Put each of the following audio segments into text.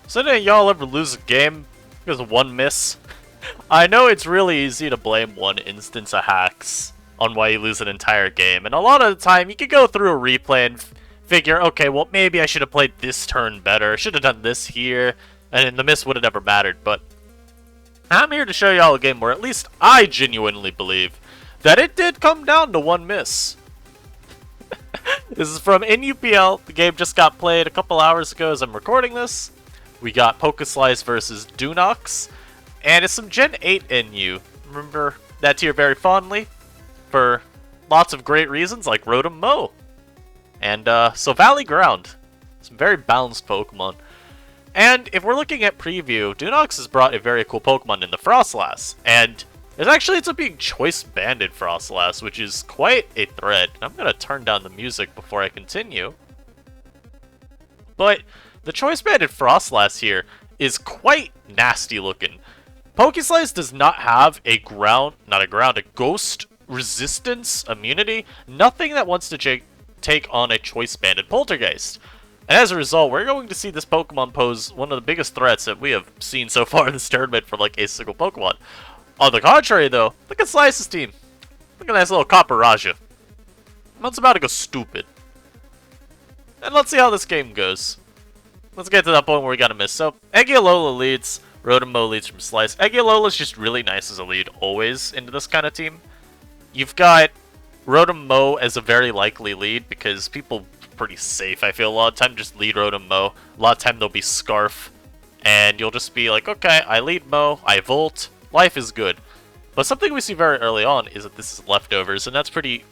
So did y'all ever lose a game because of one miss? I know it's really easy to blame one instance of hacks on why you lose an entire game, and a lot of the time you could go through a replay and figure, okay, well maybe I should have played this turn better, should have done this here, and the miss would have never mattered, but I'm here to show y'all a game where at least I genuinely believe that it did come down to one miss. This is from NUPL. The game just got played a couple hours ago as I'm recording this. We got Pokeslice versus Dunox, and it's some Gen 8 NU. Remember that tier very fondly for lots of great reasons like Rotom Mow. And so Valley Ground. Some very balanced Pokemon. And if we're looking at preview, Dunox has brought a very cool Pokemon in the Frostlass. And it actually ends up being Choice Banded Frostlass, which is quite a threat. I'm going to turn down the music before I continue. But the Choice Banded Frostlass here is quite nasty looking. Pokeslice does not have a ghost resistance immunity. Nothing that wants to take on a Choice Banded Poltergeist. And as a result, we're going to see this Pokemon pose one of the biggest threats that we have seen so far in this tournament for like a single Pokemon. On the contrary though, look at Slice's team. Look at that nice little Copper Raja. One's about to go stupid. And let's see how this game goes. Let's get to that point where we got a miss. So, Eggialola leads, Rotom Mow leads from Slice. Eggialola's just really nice as a lead always into this kind of team. You've got Rotom Mow as a very likely lead because people pretty safe. I feel a lot of time just lead Rotom Mow. A lot of time there'll be Scarf, and you'll just be like, okay, I lead Mow, I Volt, life is good. But something we see very early on is that this is leftovers, and that's pretty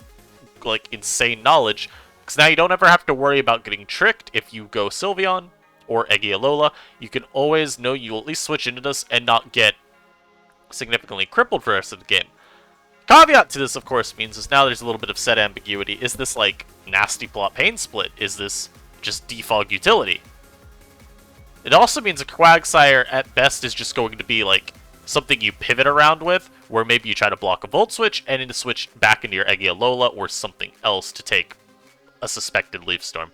like insane knowledge, because now you don't ever have to worry about getting tricked if you go Sylveon or Eggialola. You can always know you'll at least switch into this and not get significantly crippled for the rest of the game. Caveat to this, of course, means is now there's a little bit of set ambiguity. Is this like nasty plot pain split? Is this just defog utility? It also means a Quagsire at best is just going to be like something you pivot around with, where maybe you try to block a Volt Switch and then to switch back into your Eggialola or something else to take a suspected Leaf Storm.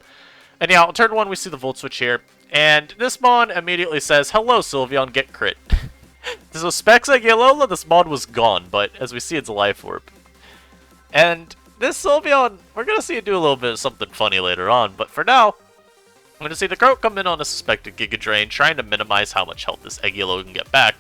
Anyhow, on turn 1 we see the Volt Switch here, and this Mon immediately says, hello Sylveon, get crit. So Specs Eggialola, this Mon was gone, but as we see it's a Life Orb. And this Sylveon, we're going to see it do a little bit of something funny later on, but for now, I'm going to see the Croak come in on a suspected Giga Drain, trying to minimize how much health this Eggialola can get back.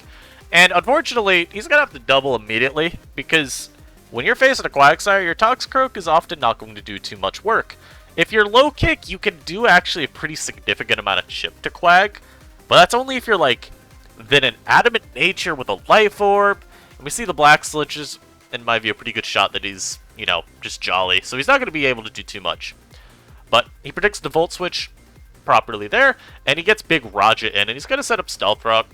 And unfortunately, he's going to have to double immediately, because when you're facing a Quagsire, your Toxicroak is often not going to do too much work. If you're low kick, you can do actually a pretty significant amount of chip to Quag, but that's only if you're like then an Adamant Nature with a Life Orb. And we see the Black Sludge is, in my view, a pretty good shot that he's, you know, just jolly, so he's not going to be able to do too much. But he predicts the Volt Switch properly there, and he gets Big Raja in, and he's going to set up Stealth Rock.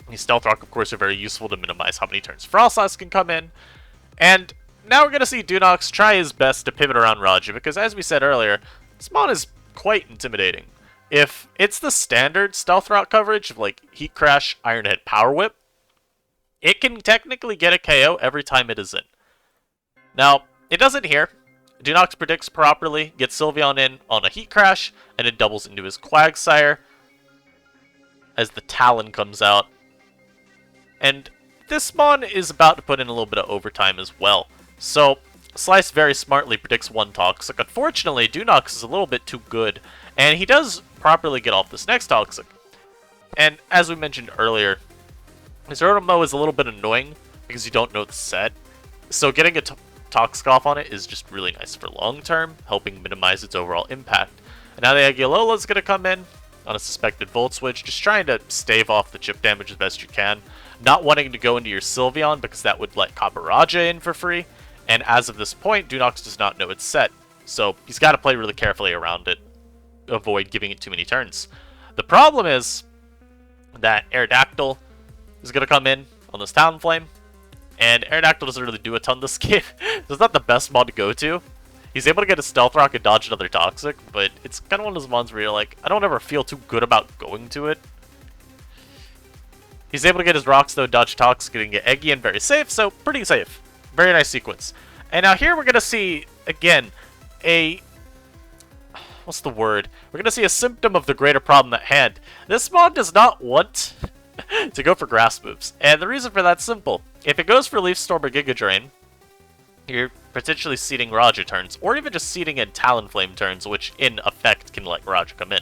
These Stealth Rock, of course, are very useful to minimize how many turns Frostlass can come in. And now we're going to see Dunox try his best to pivot around Raja, because as we said earlier, this Mon is quite intimidating. If it's the standard Stealth Rock coverage of like Heat Crash, Iron Head, Power Whip, it can technically get a KO every time it is in. Now, it doesn't here. Dunox predicts properly, gets Sylveon in on a Heat Crash, and it doubles into his Quagsire as the Talon comes out. And this Mon is about to put in a little bit of overtime as well. So, Slice very smartly predicts one Toxic. Unfortunately, Dunox is a little bit too good, and he does properly get off this next Toxic. And as we mentioned earlier, his Rotom Mow is a little bit annoying because you don't know the set. So getting a Toxic off on it is just really nice for long term, helping minimize its overall impact. And now the Eggialola is going to come in on a suspected Volt Switch, just trying to stave off the chip damage as best you can. Not wanting to go into your Sylveon because that would let Copper Raja in for free. And as of this point, Dunox does not know its set, so he's got to play really carefully around it, avoid giving it too many turns. The problem is that Aerodactyl is going to come in on this Talonflame, and Aerodactyl doesn't really do a ton this game, so it's not the best mod to go to. He's able to get a Stealth Rock and dodge another Toxic, but it's kind of one of those mons where you're like, I don't ever feel too good about going to it. He's able to get his Rocks though, dodge Toxic, and get Eggy in very safe, so pretty safe. Very nice sequence. And now here we're going to see, again, a what's the word? We're gonna see a symptom of the greater problem at hand. This Mon does not want to go for grass moves, and the reason for that's simple. If it goes for Leaf Storm or Giga Drain, you're potentially seeding Raja turns, or even just seeding in Talonflame turns, which in effect can let Raja come in.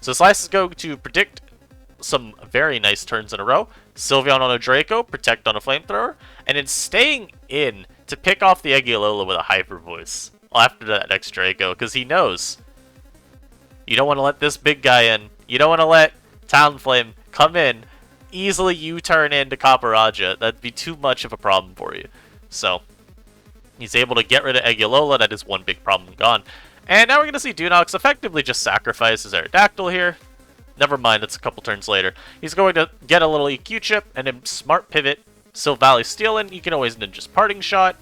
So Slice is going to predict some very nice turns in a row. Sylveon on a Draco, Protect on a Flamethrower, and then staying in to pick off the Agiolola with a Hyper Voice after that next Draco, because he knows you don't want to let this big guy in. You don't want to let Talonflame come in, easily U-turn into Copper Raja. That'd be too much of a problem for you. So he's able to get rid of Agiolola. That is one big problem gone. And now we're going to see Dunox effectively just sacrifice his Aerodactyl here. Never mind, it's a couple turns later. He's going to get a little EQ chip and then smart pivot Silvally Steelin. You can always then just Parting Shot.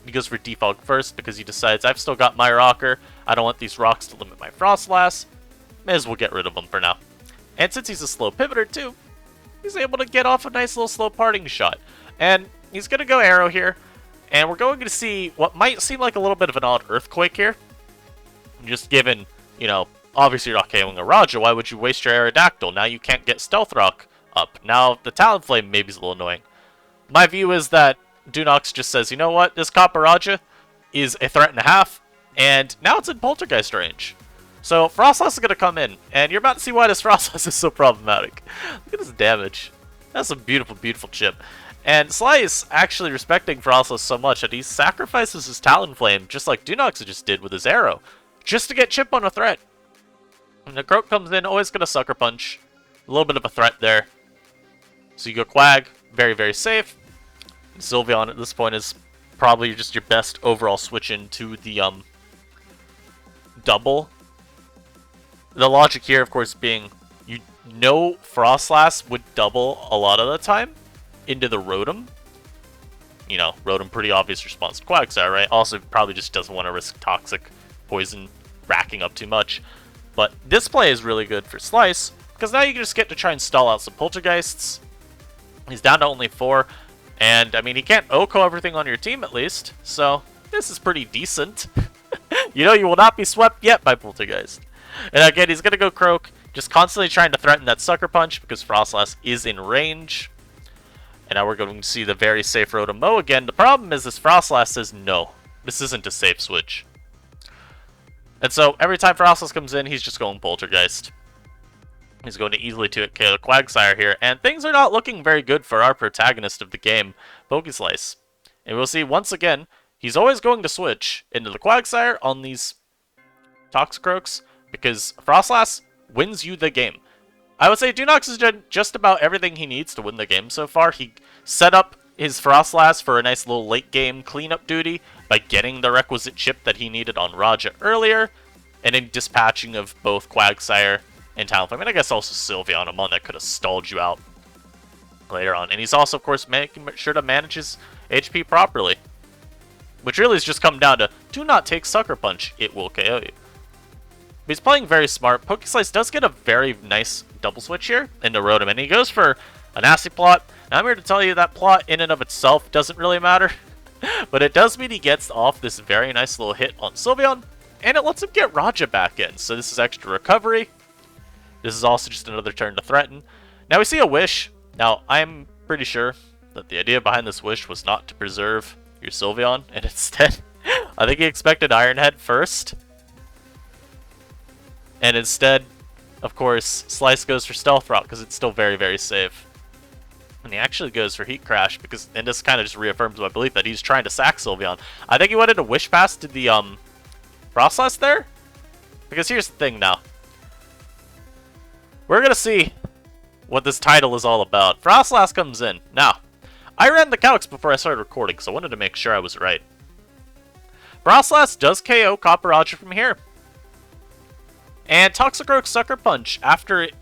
He goes for Defog first because he decides, I've still got my Rocker. I don't want these rocks to limit my Frostlass. May as well get rid of them for now. And since he's a slow pivoter too, he's able to get off a nice little slow Parting Shot. And he's going to go Arrow here. And we're going to see what might seem like a little bit of an odd Earthquake here. Just given, you know, obviously you're not KOing a Raja, why would you waste your Aerodactyl? Now you can't get Stealth Rock up. Now the Talonflame maybe is a little annoying. My view is that Dunox just says, you know what, this Copper Raja is a threat and a half, and now it's in Poltergeist range. So Frostlass is going to come in, and you're about to see why this Frostlass is so problematic. Look at this damage. That's a beautiful, beautiful chip. And Slice actually respecting Frostlass so much that he sacrifices his Talonflame, just like Dunox just did with his Arrow, just to get chip on a threat. And the Croak comes in, always going to Sucker Punch. A little bit of a threat there. So you go Quag, very, very safe. And Sylveon at this point is probably just your best overall switch into the double. The logic here, of course, being you know Frostlass would double a lot of the time into the Rotom. You know, Rotom pretty obvious response to Quagsire, right? Also probably just doesn't want to risk Toxic Poison racking up too much. But this play is really good for Slice, because now you can just get to try and stall out some Poltergeists. He's down to only 4, and I mean, he can't OHKO everything on your team at least, so this is pretty decent. You know, you will not be swept yet by Poltergeist. And again, he's going to go Croak, just constantly trying to threaten that Sucker Punch, because Frostlass is in range. And now we're going to see the very safe Rotom Mow again. The problem is this Frostlass says, no, this isn't a safe switch. And so every time Frostlass comes in, he's just going Poltergeist. He's going to easily KO the Quagsire here, and things are not looking very good for our protagonist of the game, Pokeslice. And we'll see once again, he's always going to switch into the Quagsire on these Toxicroaks, because Frostlass wins you the game. I would say Dunox has done just about everything he needs to win the game so far. He set up his Frostlass for a nice little late game cleanup duty by getting the requisite chip that he needed on Raja earlier, and then dispatching of both Quagsire and Talonflame, and I guess also Sylveon, a Mon that could have stalled you out later on. And he's also, of course, making sure to manage his HP properly, which really has just come down to, do not take Sucker Punch, it will KO you. But he's playing very smart. Pokeslice does get a very nice double switch here into Rotom, and he goes for a nasty plot. Now I'm here to tell you that plot in and of itself doesn't really matter, but it does mean he gets off this very nice little hit on Sylveon, and it lets him get Raja back in. So this is extra recovery. This is also just another turn to threaten. Now we see a Wish. Now I'm pretty sure that the idea behind this Wish was not to preserve your Sylveon, and instead, I think he expected Iron Head first. And instead, of course, Slice goes for Stealth Rock because it's still very, very safe. And he actually goes for Heat Crash because, and this kind of just reaffirms my belief that he's trying to sack Sylveon. I think he wanted to Wish Pass to the Frostlass there, because here's the thing now. We're gonna see what this title is all about. Frostlass comes in. Now, I ran the calcs before I started recording, so I wanted to make sure I was right. Frostlass does KO Copper Raja from here. And Toxicroak Sucker Punch, after it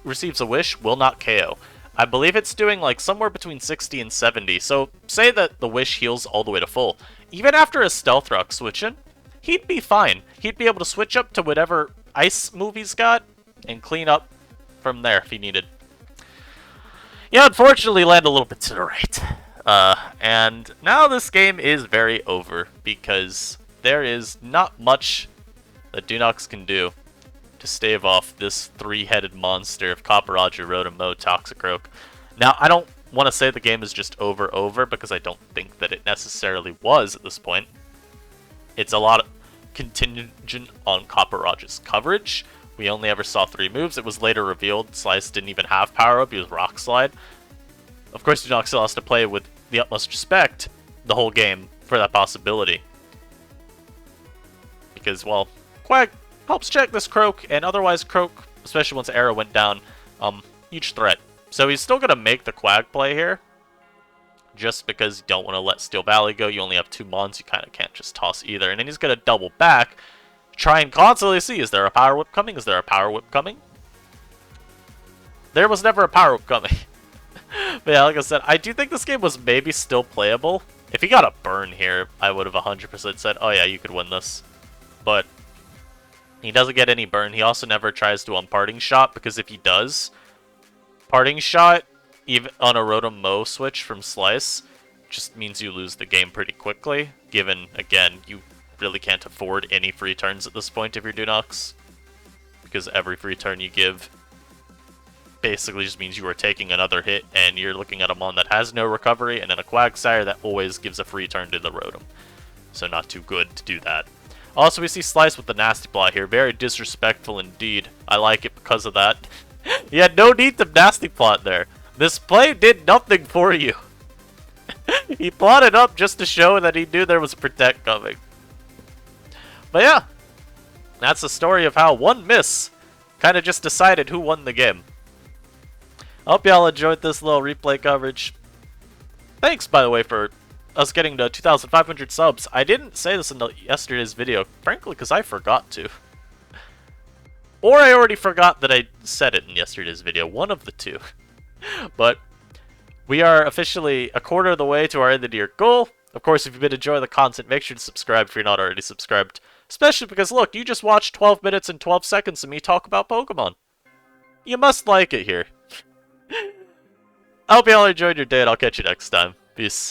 receives a Wish, will not KO. I believe it's doing like somewhere between 60 and 70, so say that the Wish heals all the way to full. Even after a Stealth Rock switch in, he'd be fine. He'd be able to switch up to whatever ice move he's got and clean up from there if he needed. Yeah, unfortunately land a little bit to the right. And now this game is very over because there is not much that Dunox can do to stave off this three-headed monster of Copper Roger, Rotom, Toxicroak. Now, I don't want to say the game is just over, because I don't think that it necessarily was at this point. It's a lot of contingent on Copper Roger's coverage. We only ever saw 3 moves. It was later revealed Slice didn't even have Power-Up, he was Rock Slide. Of course, Dunox still has to play with the utmost respect the whole game for that possibility. Because, well, Quag helps check this Croak, and otherwise Croak, especially once Arrow went down, huge threat. So he's still going to make the Quag play here, just because you don't want to let Steel Valley go. You only have 2 Mons, you kind of can't just toss either. And then he's going to double back, try and constantly see, is there a Power Whip coming? Is there a Power Whip coming? There was never a Power Whip coming. But yeah, like I said, I do think this game was maybe still playable. If he got a burn here, I would have 100% said, oh yeah, you could win this. But he doesn't get any burn. He also never tries to Parting Shot, because if he does, Parting Shot, even on a Rotom Mo switch from Slice, just means you lose the game pretty quickly, given, again, you really can't afford any free turns at this point if you're Dunox, because every free turn you give basically just means you are taking another hit, and you're looking at a Mon that has no recovery, and then a Quagsire that always gives a free turn to the Rotom. So not too good to do that. Also, we see Slice with the Nasty Plot here. Very disrespectful indeed. I like it because of that. He had no need to Nasty Plot there. This play did nothing for you. He plotted up just to show that he knew there was a Protect coming. But yeah, that's the story of how one miss kind of just decided who won the game. I hope y'all enjoyed this little replay coverage. Thanks, by the way, for us getting to 2,500 subs. I didn't say this in yesterday's video, frankly, because I forgot to. Or I already forgot that I said it in yesterday's video. One of the two. But we are officially a quarter of the way to our end of the year goal. Of course, if you've been enjoying the content, make sure to subscribe if you're not already subscribed. Especially because, look, you just watched 12 minutes and 12 seconds of me talk about Pokemon. You must like it here. I hope you all enjoyed your day, and I'll catch you next time. Peace.